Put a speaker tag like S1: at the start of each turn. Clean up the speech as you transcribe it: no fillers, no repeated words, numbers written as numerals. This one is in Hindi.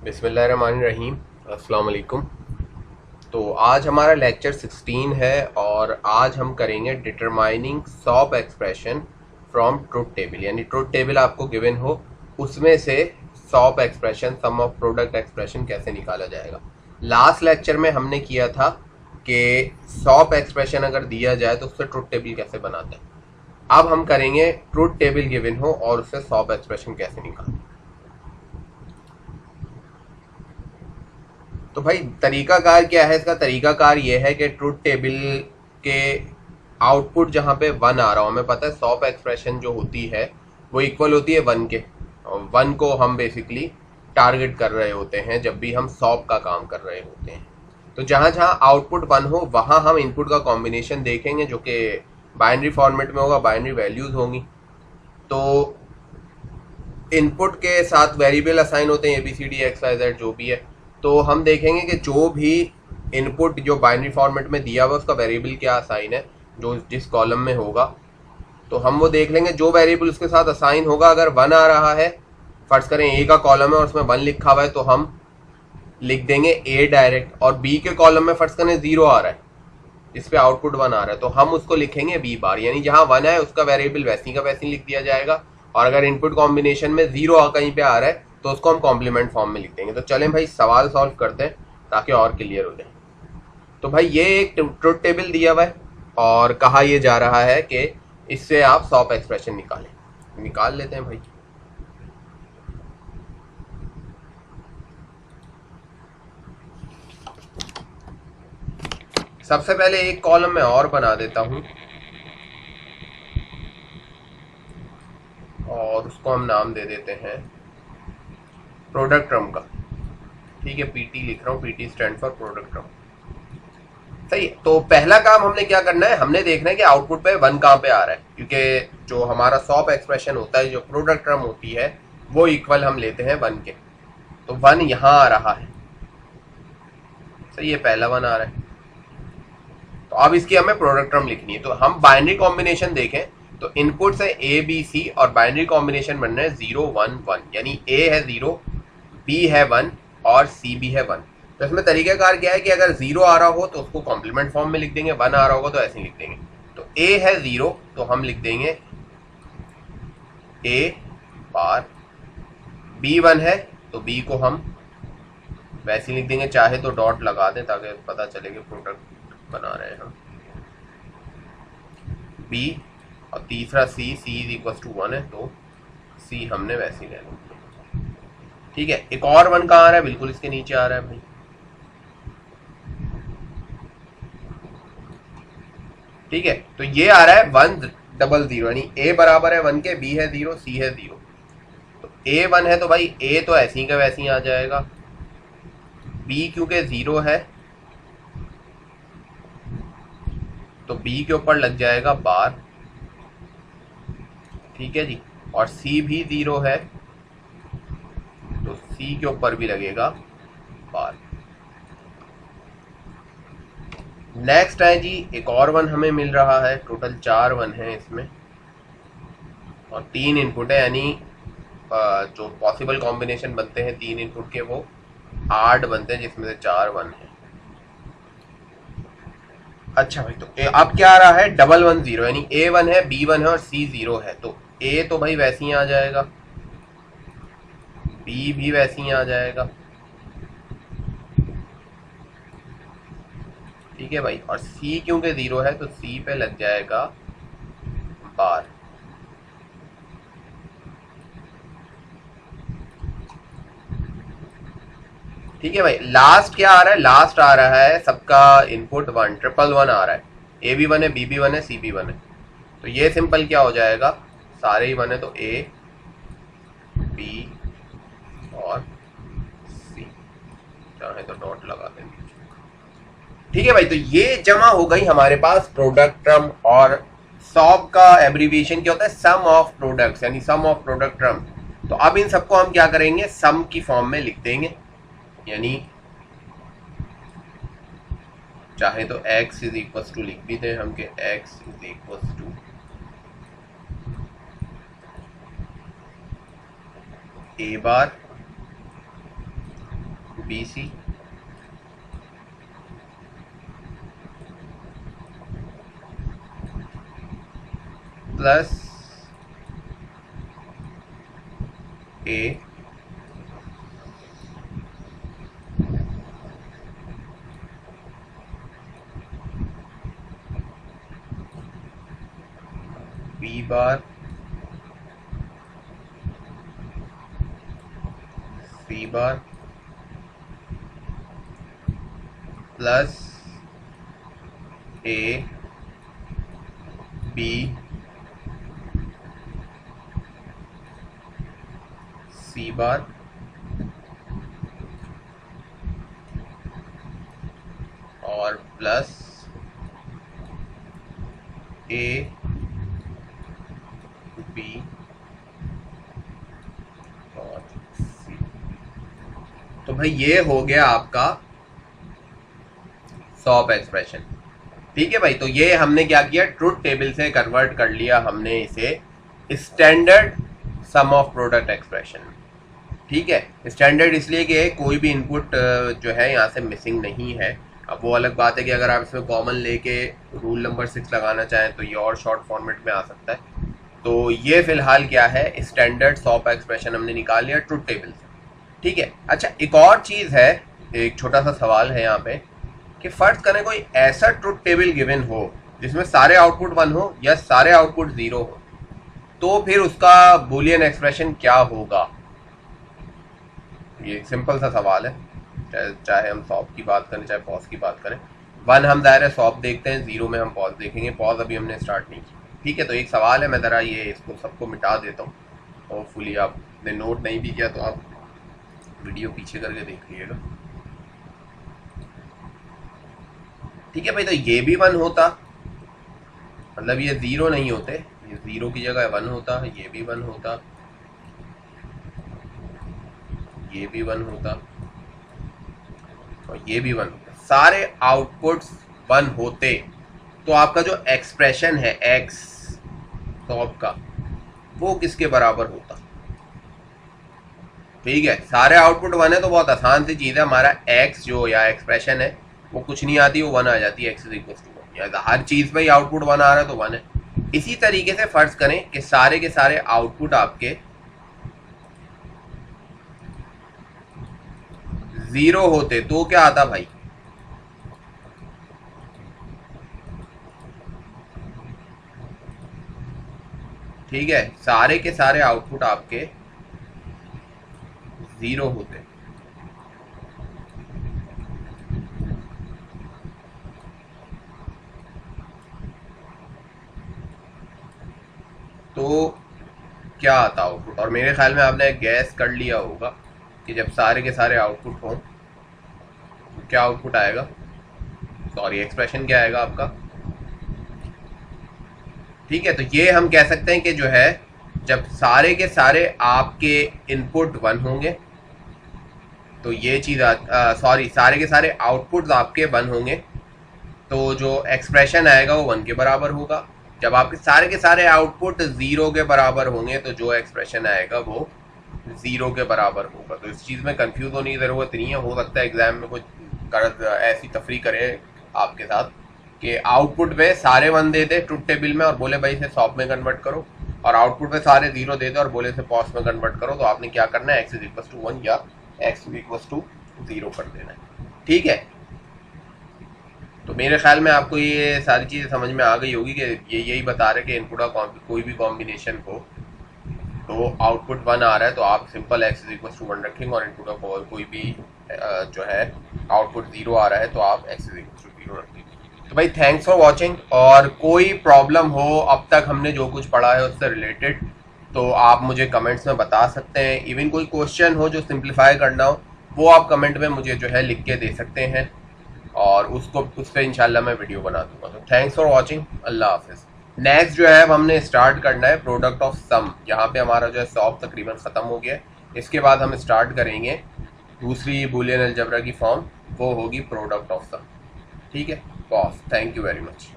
S1: बिस्मिल्लाहिर्रहमानिर्रहीम। अस्सलाम वालेकुम। तो आज हमारा लेक्चर 16 है और आज हम करेंगे determining SOP expression from truth table. यानी ट्रुथ टेबल आपको गिवन हो, उसमें से SOP expression, sum of product expression कैसे निकाला जाएगा। लास्ट लेक्चर में हमने किया था कि सॉप एक्सप्रेशन अगर दिया जाए तो उससे ट्रुथ टेबल कैसे बनाते हैं। अब हम करेंगे ट्रुथ टेबल गिवन हो और उससे सॉप एक्सप्रेशन कैसे निकालते हैं। तो भाई तरीकाकार क्या है इसका? तरीकाकार ये है कि ट्रुथ टेबल के आउटपुट जहां पे 1 आ रहा हो, हमें पता है सॉप एक्सप्रेशन जो होती है वो इक्वल होती है 1 के। और 1 को हम बेसिकली टारगेट कर रहे होते हैं जब भी हम सॉप का काम कर रहे होते हैं। तो जहां जहां आउटपुट 1 हो वहां हम इनपुट का कॉम्बिनेशन देखेंगे जो कि बाइनरी फॉर्मेट में होगा, बाइनरी वैल्यूज होंगी। तो इनपुट के साथ वेरिएबल असाइन होते हैं, ABCD XYZ जो भी है। तो हम देखेंगे कि जो भी इनपुट जो बाइनरी फॉर्मेट में दिया हुआ उसका वेरिएबल क्या असाइन है, जो जिस कॉलम में होगा। तो हम वो देख लेंगे, जो वेरिएबल उसके साथ असाइन होगा, अगर 1 आ रहा है, फर्ज करें A का कॉलम है और उसमें 1 लिखा हुआ है, तो हम लिख देंगे A डायरेक्ट। और B के कॉलम में फर्ज करें 0 आ रहा है, जिस पे आउटपुट 1 आ रहा है, तो हम उसको लिखेंगे B बार। यानी जहां 1 है उसका वेरिएबल वैसी का वैसी लिख दिया जाएगा। और अगर इनपुट कॉम्बिनेशन में 0 कहीं पे आ रहा है तो उसको हम कॉम्प्लीमेंट फॉर्म में लिख देंगे। तो चलें भाई सवाल सॉल्व करते हैं ताकि और क्लियर हो जाए। तो भाई ये एक ट्रुथ टेबल दिया हुआ है और कहा यह जा रहा है कि इससे आप सॉप एक्सप्रेशन निकालें। निकाल लेते हैं भाई। सबसे पहले एक कॉलम में और बना देता हूं और उसको हम नाम दे देते हैं प्रोडक्ट टर्म का। ठीक है, PT लिख रहा हूं, PT stand for product term. सही है। तो पहला काम हमने क्या करना है, हमने देखना है कि आउटपुट पे 1 कहां पे आ रहा है, क्योंकि जो हमारा सॉप एक्सप्रेशन होता है, जो प्रोडक्ट टर्म होती है, वो इक्वल हम लेते हैं 1 के। तो 1 यहां आ रहा है। सही है, पहला 1 आ रहा है। तो अब इसकी हमें प्रोडक्ट टर्म लिखनी है। तो हम बाइनरी कॉम्बिनेशन देखें तो इनपुट है ABC और बाइनरी कॉम्बिनेशन बन रहे हैं 0 1 1। यानी A है 0, B है 1 और C भी है 1। तो इसमें तरीकाकार क्या है कि अगर 0 आ रहा हो तो उसको कॉम्प्लीमेंट फॉर्म में लिख देंगे, 1 आ रहा होगा तो ऐसे लिख देंगे। तो A है 0 तो हम लिख देंगे A बार। B 1 है तो B को हम वैसे लिख देंगे, चाहे तो डॉट लगा दें ताकि पता चले कि प्रोडक्ट बना रहे हैं हम। B और तीसरा C इज इक्वल टू 1 है तो C हमने वैसे ही ले लिया। ठीक है, एक और 1 कहाँ आ रहा है? बिल्कुल इसके नीचे आ रहा है भाई। ठीक है, तो ये आ रहा है 1 0 0। यानी A बराबर है 1 के, B है 0, C है 0। तो A 1 है तो भाई A तो ऐसी का वैसी आ जाएगा। B क्योंकि 0 है तो B के ऊपर लग जाएगा बार। ठीक है जी। और C भी 0 है तो C के ऊपर भी लगेगा बार। नेक्स्ट है जी, एक और 1 हमें मिल रहा है। टोटल 4 1 है इसमें और 3 इनपुट है। यानी जो पॉसिबल कॉम्बिनेशन बनते हैं 3 इनपुट के वो 8 बनते हैं, जिसमें से 4 1 है। अच्छा भाई, तो अब क्या आ रहा है? 1 1 0। यानी A 1 है, B 1 है और C 0 है। तो A तो भाई वैसे ही आ जाएगा, B भी वैसे ही आ जाएगा। ठीक है भाई। और C क्योंकि 0 है तो C पे लग जाएगा बार। ठीक है भाई। लास्ट क्या आ रहा है? लास्ट आ रहा है सबका इनपुट 1 1 1 आ रहा है। A भी 1 है, B भी 1 है, C भी 1 है। तो ये सिंपल क्या हो जाएगा, सारे ही 1 है तो A B और C, चाहे तो डॉट लगा देंगे। ठीक है भाई, तो ये जमा हो गई हमारे पास प्रोडक्ट टर्म। और सॉप का एब्रीविएशन क्या होता है? सम ऑफ प्रोडक्ट्स, यानी सम ऑफ प्रोडक्ट टर्म। तो अब इन सबको हम क्या करेंगे? सम की फॉर्म में लिख देंगे। यानी चाहे तो x इज इक्वल टू लिख भी दें हम कि x is equal to A bar BC plus A B bar C bar plus A B C bar और प्लस A B और C। तो भाई ये हो गया आपका सॉप एक्सप्रेशन। ठीक है भाई, तो ये हमने क्या किया, ट्रुथ टेबल से कन्वर्ट कर लिया हमने इसे standard sum of product expression. ठीक है, स्टैंडर्ड इसलिए कि कोई भी इनपुट जो है यहाँ से मिसिंग नहीं है। अब वो अलग बात है कि अगर आप इसमें कॉमन लेके रूल नंबर 6 लगाना चाहें तो ये और शॉर्ट फॉर्मेट में आ सकता है। तो ये फिलहाल क्या है, स्टैंडर्ड सॉप एक्सप्रेशन हमने निकाल लिया ट्रुथ टेबल से। ठीक है, अच्छा एक और चीज़ है, एक छोटा सा सवाल है यहाँ पे कि फर्ज करें कोई ऐसा ट्रुथ टेबल गिवन हो जिसमें सारे आउटपुट 1 हो या सारे आउटपुट 0 हो, तो फिर उसका बूलियन एक्सप्रेशन क्या होगा। ये एक सिंपल सा सवाल है, चाहे हम सॉप की बात करें चाहे पॉज की बात करें। 1 हम दायरे सॉप देखते हैं, 0 में हम पॉज देखेंगे। पॉज अभी हमने स्टार्ट नहीं की। ठीक है, तो एक सवाल है, मैं ज़रा ये इसको सबको मिटा देता हूँ। होपफुली आपने नोट नहीं भी किया तो आप वीडियो पीछे करके देख लीजिएगा। ठीक है भाई, तो ये भी 1 होता, मतलब ये 0 नहीं होते, ये 0 की जगह 1 होता, ये भी 1 होता, ये भी 1 होता और ये भी 1 होता। सारे आउटपुट्स 1 होते तो आपका जो एक्सप्रेशन है एक्स सॉप का वो किसके बराबर होता। ठीक है, सारे आउटपुट 1 है तो बहुत आसान सी चीज़ है, हमारा एक्स जो या एक्सप्रेशन है वो कुछ नहीं आती, वो 1 आ जाती है। एक्स इज इक्वल टू 1, या हर चीज़ पे आउटपुट 1 आ रहा है तो 1 है। इसी तरीके से फर्ज करें कि सारे के सारे आउटपुट आपके 0 होते तो क्या आता भाई। ठीक है, सारे के सारे आउटपुट आपके 0 होते तो क्या आता आउटपुट। और मेरे ख्याल में आपने गैस कर लिया होगा कि जब सारे के सारे आउटपुट हों तो क्या आउटपुट आएगा, सॉरी एक्सप्रेशन क्या आएगा आपका। ठीक है, तो ये हम कह सकते हैं कि जो है जब सारे के सारे आपके इनपुट 1 होंगे तो ये चीज़ सॉरी सारे के सारे आउटपुट्स आपके 1 होंगे तो जो एक्सप्रेशन आएगा वो 1 के बराबर होगा। जब आपके सारे के सारे आउटपुट 0 के बराबर होंगे तो जो एक्सप्रेशन आएगा वो 0 के बराबर होगा। तो इस चीज़ में कंफ्यूज होने की ज़रूरत नहीं है। हो सकता है एग्जाम में कुछ ऐसी तफरी करे आपके साथ कि आउटपुट पे सारे 1 दे दे ट्रुथ टेबल में और बोले भाई इसे सॉप में कन्वर्ट करो, और आउटपुट पे सारे 0 दे दे और बोले इसे पॉज में कन्वर्ट करो। तो आपने क्या करना है, एक्स इज इक्वल टू 1 या एक्स इज इक्वल टू 0 कर देना है। ठीक है, तो मेरे ख्याल में आपको ये सारी चीज़ें समझ में आ गई होगी कि ये यही बता रहे कि इनपुट का कोई भी कॉम्बिनेशन हो तो आउटपुट 1 आ रहा है तो आप simple x is equal to 1 रखेंगे, और इनपुट का कोई भी जो है आउटपुट 0 आ रहा है तो आप एक्स इज इक्वल टू 0 रखेंगे। तो भाई थैंक्स फॉर वॉचिंग, और कोई प्रॉब्लम हो अब तक हमने जो कुछ पढ़ा है उससे रिलेटेड तो आप मुझे कमेंट्स में बता सकते हैं। इवन कोई क्वेश्चन हो जो सिंप्लीफाई करना हो वो आप कमेंट में मुझे जो है लिख के दे सकते हैं और उसको उस पर इंशाल्लाह मैं वीडियो बना दूंगा। तो थैंक्स फॉर वॉचिंग, अल्लाह हाफिज़। नेक्स्ट जो है हमने स्टार्ट करना है प्रोडक्ट ऑफ सम। यहाँ पे हमारा जो है सॉप तकरीबन ख़त्म हो गया है। इसके बाद हम स्टार्ट करेंगे दूसरी बूलियन अलजेब्रा की फॉर्म, वो होगी प्रोडक्ट ऑफ सम। ठीक है, boss, thank you very much.